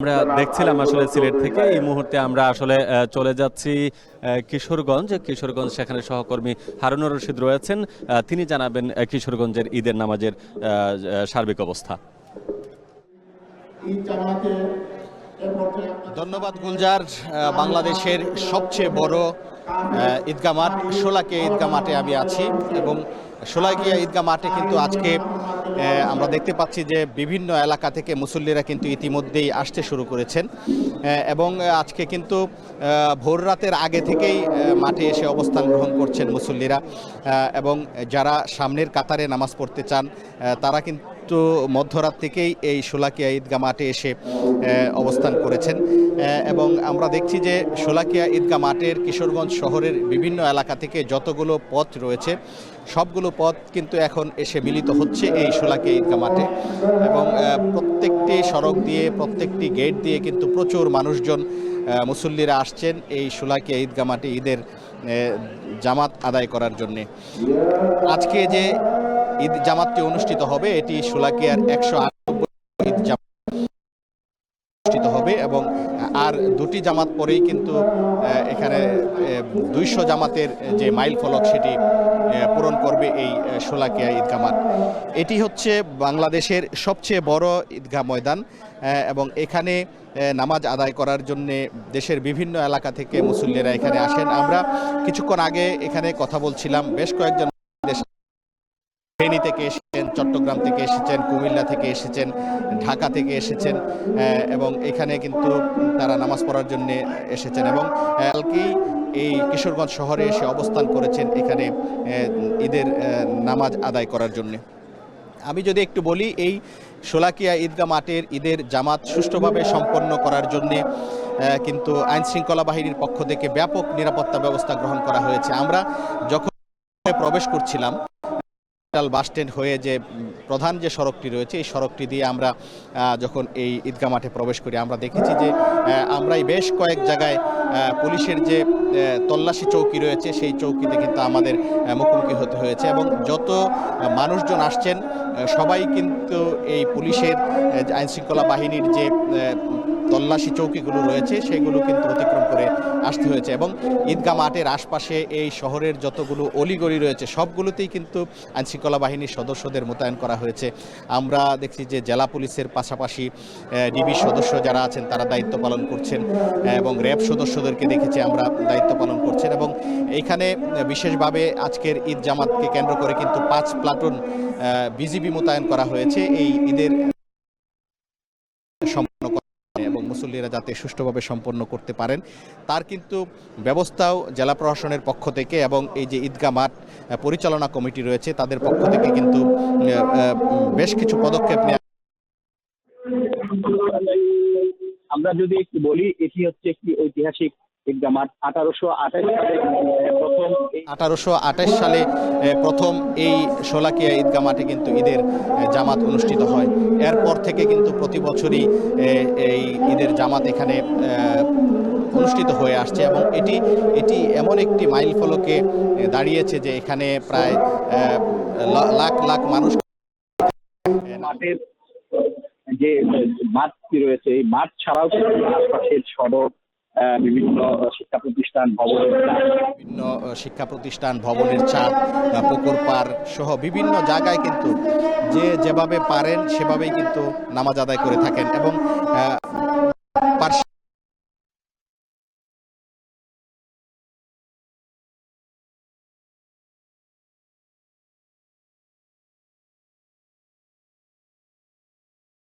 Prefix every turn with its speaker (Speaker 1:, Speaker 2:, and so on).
Speaker 1: আমরা দেখছিলাম আসলে সিলেট থেকে এই মুহূর্তে আমরা আসলে চলে যাচ্ছি কিশোরগঞ্জ সেখানে সহকর্মী হারুনুর রশিদ রয়েছেন। তিনি জানাবেন কিশোরগঞ্জের ঈদের নামাজের সার্বিক অবস্থা।
Speaker 2: ধন্যবাদ গুলজার। বাংলাদেশের সবচেয়ে বড় ঈদগাহ মাঠ শোলাকিয়া ঈদগাহ মাঠে আমি আছি এবং শোলাকিয়া ঈদগাহ মাঠে কিন্তু আজকে আমরা দেখতে পাচ্ছি যে বিভিন্ন এলাকা থেকে মুসল্লিরা কিন্তু ইতিমধ্যেই আসতে শুরু করেছেন এবং আজকে কিন্তু ভোর রাতের আগে থেকেই মাঠে এসে অবস্থান গ্রহণ করছেন মুসল্লিরা এবং যারা সামনের কাতারে নামাজ পড়তে চান তারা কিন্তু মধ্যরাত থেকেই এই শোলাকিয়া ঈদগাহ মাঠে এসে অবস্থান করেছেন এবং আমরা দেখছি যে শোলাকিয়া ঈদগাহ মাঠের কিশোরগঞ্জ শহরের বিভিন্ন এলাকা থেকে যতগুলো পথ রয়েছে সবগুলো পথ কিন্তু এখন এসে মিলিত হচ্ছে এই শোলাকিয়া ঈদগাহ মাঠে এবং প্রত্যেকটি সড়ক দিয়ে প্রত্যেকটি গেট দিয়ে কিন্তু প্রচুর মানুষজন মুসল্লিরা আসছেন এই শোলাকিয়া ঈদগাহ মাঠে ঈদের জামাত আদায় করার জন্যে। আজকে যে ঈদ জামাতটি অনুষ্ঠিত হবে এটি শোলাকিয়ার 198 ঈদ জামাত অনুষ্ঠিত হবে এবং আর দুটি জামাত পরেই কিন্তু এখানে 200 জামাতের যে মাইল ফলক সেটি পূরণ করবে এই শোলাকিয়া ঈদগাহ মাঠ। এটি হচ্ছে বাংলাদেশের সবচেয়ে বড় ঈদগাহ ময়দান এবং এখানে নামাজ আদায় করার জন্য দেশের বিভিন্ন এলাকা থেকে মুসল্লিরা এখানে আসেন। আমরা কিছুক্ষণ আগে এখানে কথা বলছিলাম, বেশ কয়েকজন ফেনী থেকে এসেছেন, চট্টগ্রাম থেকে এসেছেন, কুমিল্লা থেকে এসেছেন, ঢাকা থেকে এসেছেন এবং এখানে কিন্তু তারা নামাজ পড়ার জন্য এসেছেন এবং কালকেই এই কিশোরগঞ্জ শহরে এসে অবস্থান করেছেন এখানে ঈদের নামাজ আদায় করার জন্য। আমি যদি একটু বলি, এই শোলাকিয়া ঈদগাহ মাঠের ঈদের জামাত সুষ্ঠুভাবে সম্পন্ন করার জন্য কিন্তু আইনশৃঙ্খলা বাহিনীর পক্ষ থেকে ব্যাপক নিরাপত্তা ব্যবস্থা গ্রহণ করা হয়েছে। আমরা যখন প্রবেশ করছিলাম বাস স্ট্যান্ড হয়ে যে প্রধান যে সড়কটি রয়েছে এই সড়কটি দিয়ে আমরা যখন এই ঈদগাহ মাঠে প্রবেশ করি আমরা দেখেছি যে আমরাই বেশ কয়েক জায়গায় পুলিশের যে তল্লাশি চৌকি রয়েছে সেই চৌকিতে কিন্তু আমাদের মুখোমুখি হতে হয়েছে এবং যত মানুষজন আসছেন সবাই কিন্তু এই পুলিশের আইনশৃঙ্খলা বাহিনীর যে তল্লাশি চৌকিগুলো রয়েছে সেগুলো কিন্তু অতিক্রম করে আসতে হয়েছে এবং ঈদগাহ মাঠের আশপাশে এই শহরের যতগুলো অলিগলি রয়েছে সবগুলোতেই কিন্তু আইনশৃঙ্খলা বাহিনীর সদস্যদের মোতায়েন করা হয়েছে। আমরা দেখছি যে জেলা পুলিশের পাশাপাশি ডিবির সদস্য যারা আছেন তারা দায়িত্ব পালন করছেন এবং র্যাব সদস্যদেরকে দেখেছি আমরা দায়িত্ব পালন করছেন এবং এইখানে বিশেষভাবে আজকের ঈদ জামাতকে কেন্দ্র করে কিন্তু 5 প্লাটুন বিজিবি মোতায়েন করা হয়েছে এই ঈদের এবং মুসল্লিরা যাতে সুষ্ঠুভাবে সম্পন্ন করতে পারেন তার কিন্তু ব্যবস্থাও জেলা প্রশাসনের পক্ষ থেকে এবং এই যে ঈদগাহ মাঠ পরিচালনা কমিটি রয়েছে তাদের পক্ষ থেকে কিন্তু বেশ কিছু পদক্ষেপ নেওয়া।
Speaker 3: আমরা যদি একটু বলি, এটি হচ্ছে একটি ঐতিহাসিক ঈদগাহ মাঠ।
Speaker 2: 1828 সালে প্রথম এই শোলাকিয়া ঈদগাহ মাঠে কিন্তু ঈদের জামাত অনুষ্ঠিত হয়। এরপর থেকে কিন্তু প্রতি বছরই এই ঈদের জামাত এখানে অনুষ্ঠিত হয়ে আসছে এবং এটি এমন একটি মাইল ফলকে দাঁড়িয়েছে যে এখানে প্রায় লাখ লাখ মানুষ
Speaker 3: মাঠের যে মাঠটি রয়েছে এই মাঠ ছাড়াও আশপাশের সড়ক বিভিন্ন শিক্ষা
Speaker 2: প্রতিষ্ঠান ভবনের ছাদ পুকুর পাড় সহ বিভিন্ন জায়গায় কিন্তু যে যেভাবে পারেন সেভাবেই কিন্তু নামাজ আদায় করে থাকেন এবং